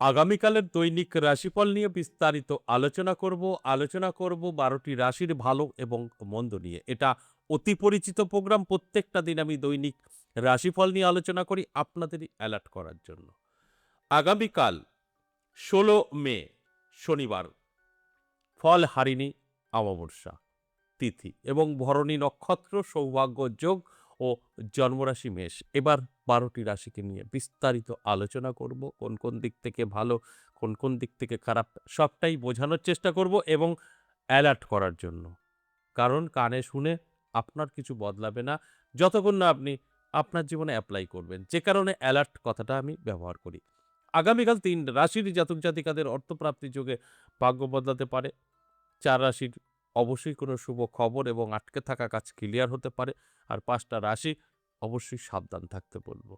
আগামীকালের দৈনিক রাশিফল নিয়ে বিস্তারিত আলোচনা করব ১২টি রাশির ভালো এবং মন্দ নিয়ে। এটা অতি পরিচিত প্রোগ্রাম। প্রত্যেকটা দিন আমি দৈনিক রাশিফল নিয়ে আলোচনা করি আপনাদেরই অ্যালার্ট করার জন্য। আগামীকাল ১৬ মে শনিবার, ফল হারিণী অমাবস্যা তিথি এবং ভরণী নক্ষত্র, সৌভাগ্য যোগ ও জন্মরাশি মেষ। এবার ১২টি রাশিকে নিয়ে বিস্তারিত আলোচনা করব। কোন, কোন দিক থেকে ভালো, কোন, কোন দিক থেকে খারাপ সবটাই বোঝানোর চেষ্টা করব এবং অ্যালার্ট করার জন্য। কারণ কানে শুনে আপনার কিছু বদলাবে না যতক্ষণ না আপনি আপনার জীবনে এপ্লাই করবেন। যে কারণে অ্যালার্ট কথাটা আমি ব্যবহার করি। আগামীকাল ৩ রাশির জাতক-জাতিকাদের অর্থপ্রাপ্তি যোগে ভাগ্য বদলাতে পারে। ৪ রাশির অবশ্যই কোনো শুভ খবর এবং আটকে থাকা কাজ ক্লিয়ার হতে পারে। আর ৫ টা রাশি অবশ্যই সাবধান থাকতে বলব।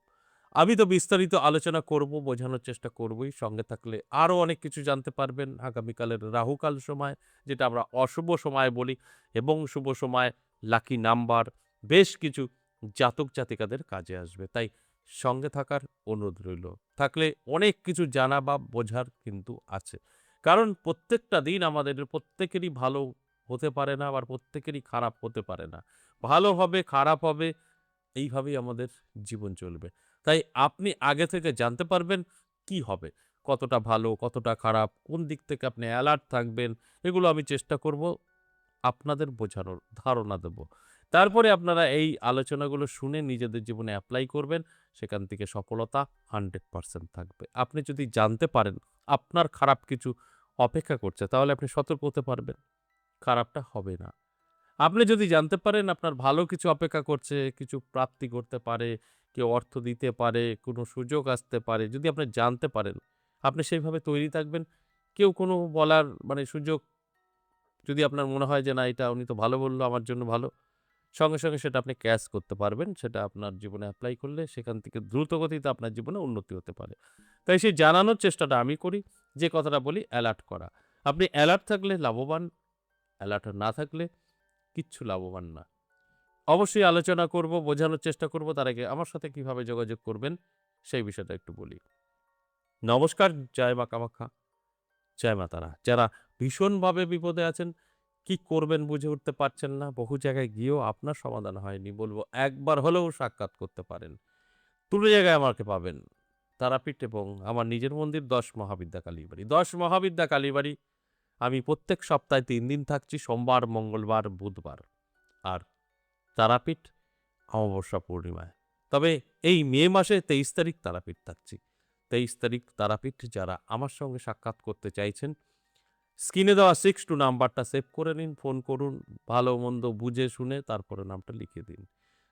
আমি তো বিস্তারিত আলোচনা করব, বোঝানোর চেষ্টা করবই। সঙ্গে থাকলে আরো অনেক কিছু জানতে পারবেন। আগামীকালের রাহুকাল সময়, যেটা আমরা অশুভ সময় বলি, এবং শুভ সময়, লাকি নাম্বার, বেশ কিছু জাতক-জাতিকাদের কাজে আসবে। তাই সঙ্গে থাকার অনুরোধ রইল। থাকলে অনেক কিছু জানা বা বোঝার কিন্তু আছে। কারণ প্রত্যেকটা দিন আমাদের প্রত্যেকেরই ভালো হতে পারে না, আবার প্রত্যেকেরই খারাপ হতে পারে না। ভালো হবে, খারাপ হবে, এইভাবেই আমাদের জীবন চলবে। তাই আপনি আগে থেকে জানতে পারবেন কি হবে, কতটা ভালো, কতটা খারাপ, কোন দিক থেকে আপনি অ্যালার্ট থাকবেন, এগুলো আমি চেষ্টা করব আপনাদের বোঝানোর, ধারণা দেব। তারপরে আপনারা এই আলোচনাগুলো শুনে নিজেদের জীবনে এপ্লাই করবেন। সেখান থেকে সফলতা 100% থাকবে। আপনি যদি জানতে পারেন আপনার খারাপ কিছু অপেক্ষা করছে, তাহলে আপনি সতর্ক হতে পারবেন। খারাপটা হবে না। আপনি যদি জানতে পারেন আপনার ভালো কিছু অপেক্ষা করছে, কিছু প্রাপ্তি করতে পারে, কেউ অর্থ দিতে পারে, কোনো সুযোগ আসতে পারে। যদি আপনি জানতে পারেন, আপনি সেইভাবে তৈরি থাকবেন। কেউ কোনো বলার সুযোগ, যদি আপনার মনে হয় যে না এটা উনি তো ভালো বলল, আমার জন্য ভালো, সঙ্গে, সঙ্গে সেটা আপনি ক্যাচ করতে পারবেন। সেটা আপনার জীবনে এপ্লাই করলে সেখান থেকে দ্রুত গতিতে আপনার জীবনে উন্নতি হতে পারে। তাই সেই জানানোর চেষ্টাটা আমি করি। যে কথাটা বলি অ্যালার্ট করা। আপনি অ্যালার্ট থাকলে লাভবান, অ্যালার্ট না থাকলে কিচ্ছু লাভবান না। অবশ্যই আলোচনা করব, বোঝানোর চেষ্টা করব। তার আগে আমার সাথে কিভাবে যোগাযোগ করবেন সেই বিষয়টা একটু বলি। নমস্কার, জয় মা কামাখ্যা, জয় মা তারা। যারা ভীষণভাবে বিপদে আছেন, কি করবেন বুঝে উঠতে পারছেন না, বহু জায়গায় গিয়েও আপনার সমাধান হয়নি, বলব একবার হলেও সাক্ষাৎ করতে পারেন। ২টো জায়গায় আমাকে পাবেন। তারাপীঠ এবং আমার নিজের মন্দির ১০ মহাবিদ্যা কালীবাড়ি। ১০ মহাবিদ্যা কালীবাড়ি আমি প্রত্যেক সপ্তাহে ৩ দিন থাকছি, সোমবার, মঙ্গলবার, বুধবার। আর তারাপীঠ অমাবস্যা পূর্ণিমায়। তবে এই মে মাসে ২৩ তারিখ তারাপীঠ থাকছি। ২৩ তারিখ তারাপীঠ যারা আমার সঙ্গে সাক্ষাৎ করতে চাইছেন, স্ক্রিনে দেওয়া ৬২ নাম্বারটা সেভ করে নিন, ফোন করুন, ভালো-মন্দ বুঝে শুনে তারপরে নামটা লিখে দিন।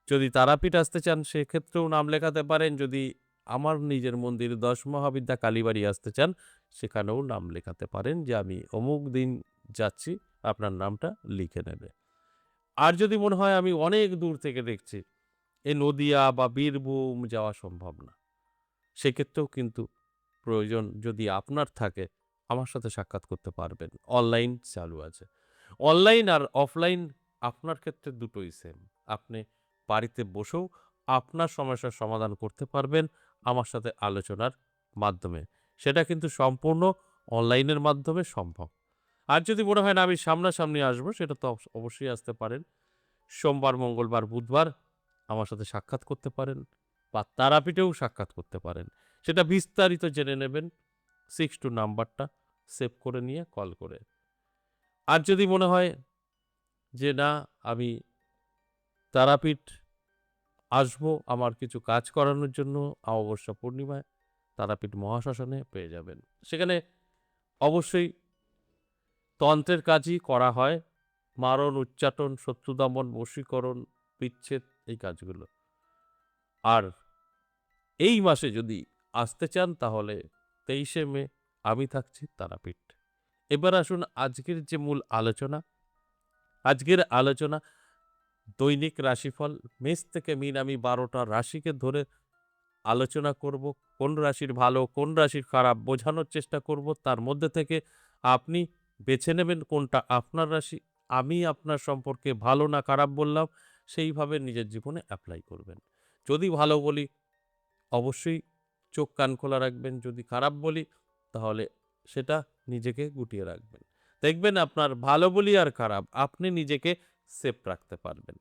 যদি তারাপীঠ আসতে চান সেক্ষেত্রেও নাম লেখাতে পারেন। যদি আমার নিজের মন্দির ১০ মহাবিদ্যা কালীবাড়ি আসতে চান, সেখানেও নাম লেখাতে পারেন যে আমি অমুক দিন যাচ্ছি, আপনার নামটা লিখে নেবে। আর যদি মনে হয় আমি অনেক দূর থেকে দেখছি, এ নদিয়া বা বীরভূম যাওয়া সম্ভব না, সেক্ষেত্রেও কিন্তু প্রয়োজন যদি আপনার থাকে, আমার সাথে সাক্ষাৎ করতে পারবেন। অনলাইন চালু আছে। অনলাইন আর অফলাইন আপনার ক্ষেত্রে দুটোই সেম। আপনি বাড়িতে বসেও আপনার সমস্যার সমাধান করতে পারবেন আমার সাথে আলোচনার মাধ্যমে। সেটা কিন্তু সম্পূর্ণ অনলাইনের মাধ্যমে সম্ভব। আর যদি মনে হয় না আমি সামনাসামনি আসবো, সেটা তো অবশ্যই আসতে পারেন। সোমবার, মঙ্গলবার, বুধবার আমার সাথে সাক্ষাৎ করতে পারেন বা তারাপীঠেও সাক্ষাৎ করতে পারেন। সেটা বিস্তারিত জেনে নেবেন ৬২ নাম্বারটা সেভ করে নিয়ে কল করে। আর যদি মনে হয় যে না, আমি তারাপীঠ আসবো আমার কিছু কাজ করানোর জন্য, অমাবস্যা পূর্ণিমায় তারাপীঠ মহাশ্মশানে পেয়ে যাবেন। সেখানে অবশ্যই তন্ত্রের কাজই করা হয়। মারণ, উচ্চাটন, শত্রু দমন, বশীকরণ, বিচ্ছেদ, এই কাজগুলো। আর এই মাসে যদি আসতে চান তাহলে ২৩শে মে আমি থাকছি তারাপীঠ। এবার আসুন আজকের যে মূল আলোচনা। আজকের আলোচনা দৈনিক রাশিফল, মেষ থেকে মীন, আমি ১২টা রাশিকে ধরে আলোচনা করব। কোন রাশির ভালো, কোন রাশির খারাপ বোঝানোর চেষ্টা করব। তার মধ্যে থেকে আপনি বেছে নেবেন কোনটা আপনার রাশি। আমি আপনার সম্পর্কে ভালো না খারাপ বললাম, সেইভাবে নিজের জীবনে এপ্লাই করবেন। যদি ভালো বলি অবশ্যই চোখ কান খোলা রাখবেন। যদি খারাপ বলি তাহলে সেটা নিজেকে গুটিয়ে রাখবেন। দেখবেন আপনার ভালো বলি আর খারাপ, আপনি নিজেকে সেফ রাখতে পারবেন।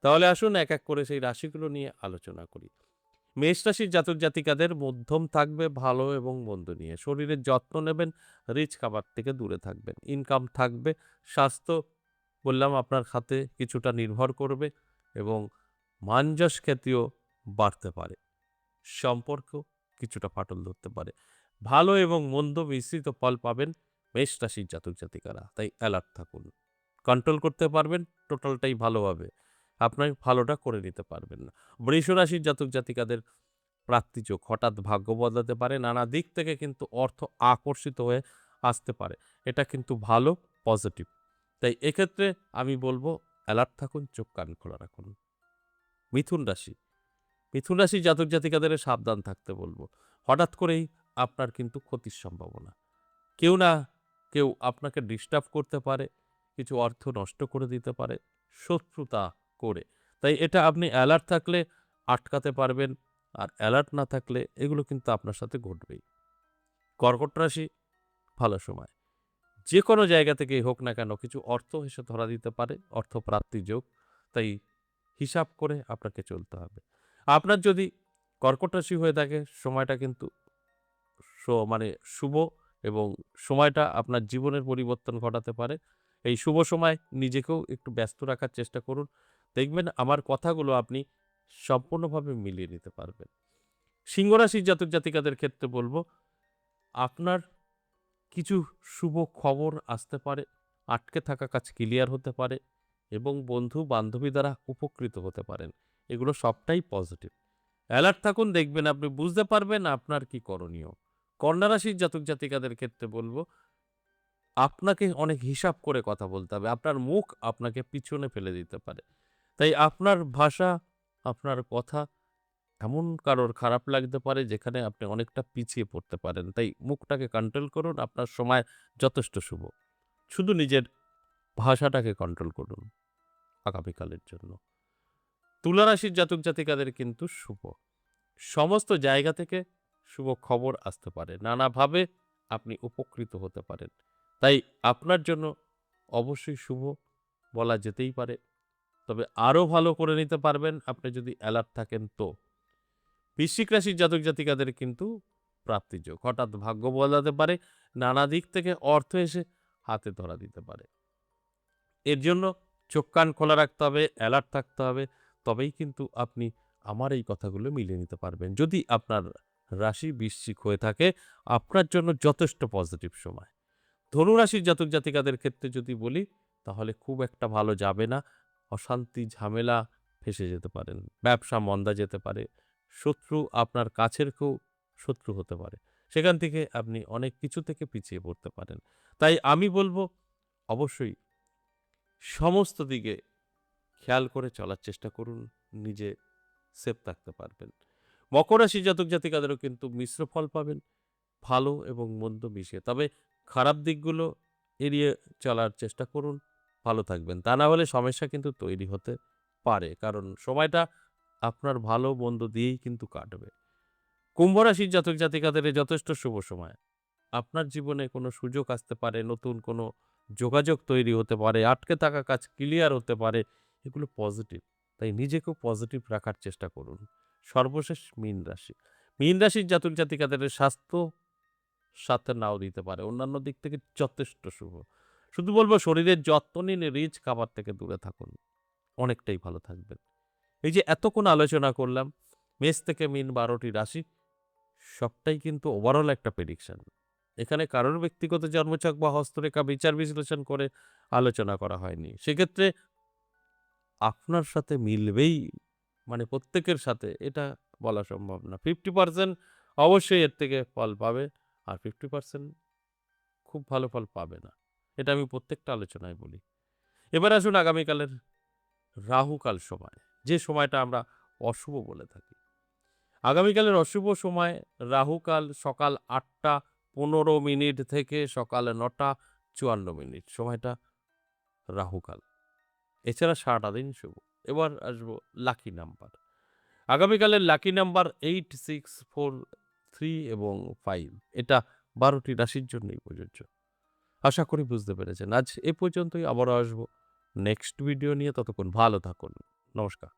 তাহলে আসুন এক, এক করে সেই রাশিগুলো নিয়ে আলোচনা করি। মেষ রাশির জাতক জাতিকাদের মধ্যম থাকবে ভালো এবং মন্দ নিয়ে। শরীরের যত্ন নেবেন, রিচ খাবার থেকে দূরে থাকবেন। ইনকাম থাকবে, স্বাস্থ্য বললাম আপনার হাতে কিছুটা নির্ভর করবে এবং মান-যশ খ্যাতিও বাড়তে পারে। সম্পর্ক কিছুটা ফাটল ধরতে পারে। ভালো এবং মন্দ মিশ্রিত ফল পাবেন মেষ রাশির জাতক জাতিকারা। তাই অ্যালার্ট থাকুন। কন্ট্রোল করতে পারবেন টোটালটাই ভালোভাবে। আপনার ভালোটা করে নিতে পারবেন না। বৃষ রাশির জাতক জাতিকাদের প্রাপ্তিযোগ হঠাৎ ভাগ্য বদলাতে পারে। নানা দিক থেকে কিন্তু অর্থ আকর্ষিত হয়ে আসতে পারে। এটা কিন্তু ভালো, পজিটিভ। তাই এক্ষেত্রে আমি বলব অ্যালার্ট থাকুন, চোখ কান খোলা রাখুন। মিথুন রাশি। মিথুন রাশির জাতক জাতিকাদের সাবধান থাকতে বলব। হঠাৎ করেই আপনার কিন্তু ক্ষতির সম্ভাবনা। কেউ না কেউ আপনাকে ডিস্টার্ব করতে পারে, কিছু অর্থ নষ্ট করে দিতে পারে, শত্রুতা করে। তাই এটা আপনি অ্যালার্ট থাকলে আটকাতে পারবেন, আর অ্যালার্ট না থাকলে এগুলো কিন্তু আপনার সাথে ঘটবেই। কর্কট রাশি ভালো সময়। যেকোনো জায়গা থেকেই হোক না কেন কিছু অর্থ এসে ধরা দিতে পারে, অর্থপ্রাপ্তি যোগ। তাই হিসাব করে আপনাকে চলতে হবে। আপনার যদি কর্কট রাশি হয়ে থাকে সময়টা কিন্তু মানে শুভ এবং সময়টা আপনার জীবনের পরিবর্তন ঘটাতে পারে। এই শুভ সময় নিজেকেও একটু ব্যস্ত রাখার চেষ্টা করুন। দেখবেন আমার কথাগুলো আপনি সম্পূর্ণভাবে মিলিয়ে নিতে পারবেন। সিংহ রাশির জাতক জাতিকাদের ক্ষেত্রে বলব, আপনার কিছু শুভ খবর আসতে পারে, আটকে থাকা কাজ ক্লিয়ার হতে পারে এবং বন্ধু-বান্ধবী দ্বারা উপকৃত হতে পারেন। এগুলো সবটাই পজিটিভ। অ্যালার্ট থাকুন, দেখবেন আপনি বুঝতে পারবেন আপনার কি করণীয়। কন্যা রাশির জাতক জাতিকাদের ক্ষেত্রে বলব, আপনাকে অনেক হিসাব করে কথা বলতে হবে। আপনার মুখ আপনাকে পিছনে ফেলে দিতে পারে। তাই আপনার ভাষা, আপনার কথা এমন কারোর খারাপ লাগতে পারে যেখানে আপনি অনেকটা পিছিয়ে পড়তে পারেন। তাই মুখটাকে কন্ট্রোল করুন। আপনার সময় যথেষ্ট শুভ। শুধু নিজের ভাষাটাকে কন্ট্রোল করুন আগামীকালের জন্য। তুলা রাশির জাতক জাতিকাদের কিন্তু শুভ। সমস্ত জায়গা থেকে শুভ খবর আসতে পারে। নানাভাবে আপনি উপকৃত হতে পারেন। তাই আপনার জন্য অবশ্যই শুভ বলা যেতেই পারে। তবে আরো ভালো করে নিতে পারবেন আপনি যদি অ্যালার্ট থাকেন তো। বৃশ্চিক রাশির জাতক জাতিকাদের কিন্তু প্রাপ্তিযোগ। হঠাৎ ভাগ্য বদলাতে পারে। নানা দিক থেকে অর্থ এসে হাতে ধরা দিতে পারে। এর জন্য চোখ কান খোলা রাখতে হবে, অ্যালার্ট থাকতে হবে। তবেই কিন্তু আপনি আমার এই কথাগুলো মিলিয়ে নিতে পারবেন। যদি আপনার রাশি বৃশ্চিক হয়ে থাকে, আপনার জন্য যথেষ্ট পজিটিভ সময়। ধনু রাশির জাতক জাতিকাদের ক্ষেত্রে যদি বলি, তাহলে খুব একটা ভালো যাবে না। অশান্তি, ঝামেলা ফেঁসে যেতে পারেন। ব্যবসা মন্দা যেতে পারে। শত্রু আপনার কাছের কেউ শত্রু হতে পারে। সেখান থেকে আপনি অনেক কিছু থেকে পিছিয়ে পড়তে পারেন। তাই আমি বলব অবশ্যই সমস্ত দিকে খেয়াল করে চলার চেষ্টা করুন। নিজে সেফ থাকতে পারবেন। মকর রাশির জাতক জাতিকাদেরও কিন্তু মিশ্র ফল পাবেন। ভালো এবং মন্দ মিশিয়ে। তবে খারাপ দিকগুলো এড়িয়ে চলার চেষ্টা করুন। ভালো থাকবেন। তা না হলে সমস্যা কিন্তু তৈরি হতে পারে। কারণ সময়টা আপনার ভালো মন্দ দিয়েই কিন্তু কাটবে। কুম্ভ রাশির জাতক জাতিকাদের এ যথেষ্ট শুভ সময়। আপনার জীবনে কোনো সুযোগ আসতে পারে, নতুন কোনো যোগাযোগ তৈরি হতে পারে, আটকে থাকা কাজ ক্লিয়ার হতে পারে। এগুলো পজিটিভ। তাই নিজেকেও পজিটিভ রাখার চেষ্টা করুন। সর্বশেষ মীন রাশি। মীন রাশির জাতক জাতিকাদের স্বাস্থ্য সাথে নাও দিতে পারে। অন্যান্য দিক থেকে যথেষ্ট শুভ। শুধু বলব শরীরের যত্ন নিন, রিচ খাবার থেকে দূরে থাকুন। অনেকটাই ভালো থাকবেন। এই যে এতক্ষণ আলোচনা করলাম, মেষ থেকে মীন ১২ টি রাশি, সবটাই কিন্তু ওভারঅল একটা প্রেডিকশন। এখানে কারোর ব্যক্তিগত জন্মছক বা হস্তরেখা বিচার বিশ্লেষণ করে আলোচনা করা হয়নি। সেক্ষেত্রে আপনার সাথে মিলবেই, মানে প্রত্যেকের সাথে এটা বলা সম্ভব না। 50% অবশ্যই এর থেকে ফল পাবে, আর 50% খুব ভালো ফল পাবে না। এটা আমি প্রত্যেকটা আলোচনায় বলি। এবার আসুন আগামীকালের রাহুকাল সময়, যে সময়টা আমরা অশুভ বলে থাকি। আগামীকালের অশুভ সময় রাহুকাল সকাল ৮টা ১৫ মিনিট থেকে সকাল ৯টা ৫৪ মিনিট। সময়টা রাহুকাল। এছাড়া সারাটা দিন শুভ। এবার আসবো লাকি নাম্বার। আগামীকালের লাকি নাম্বার ৮, ৬, ৪, ৩ এবং ৫। এটা 12টি রাশির জন্যই প্রযোজ্য। আশা করি বুঝতে পেরেছেন। আজ এ পর্যন্তই, আবারও আসবো নেক্সট ভিডিও নিয়ে। ততক্ষণ ভালো থাকুন। নমস্কার।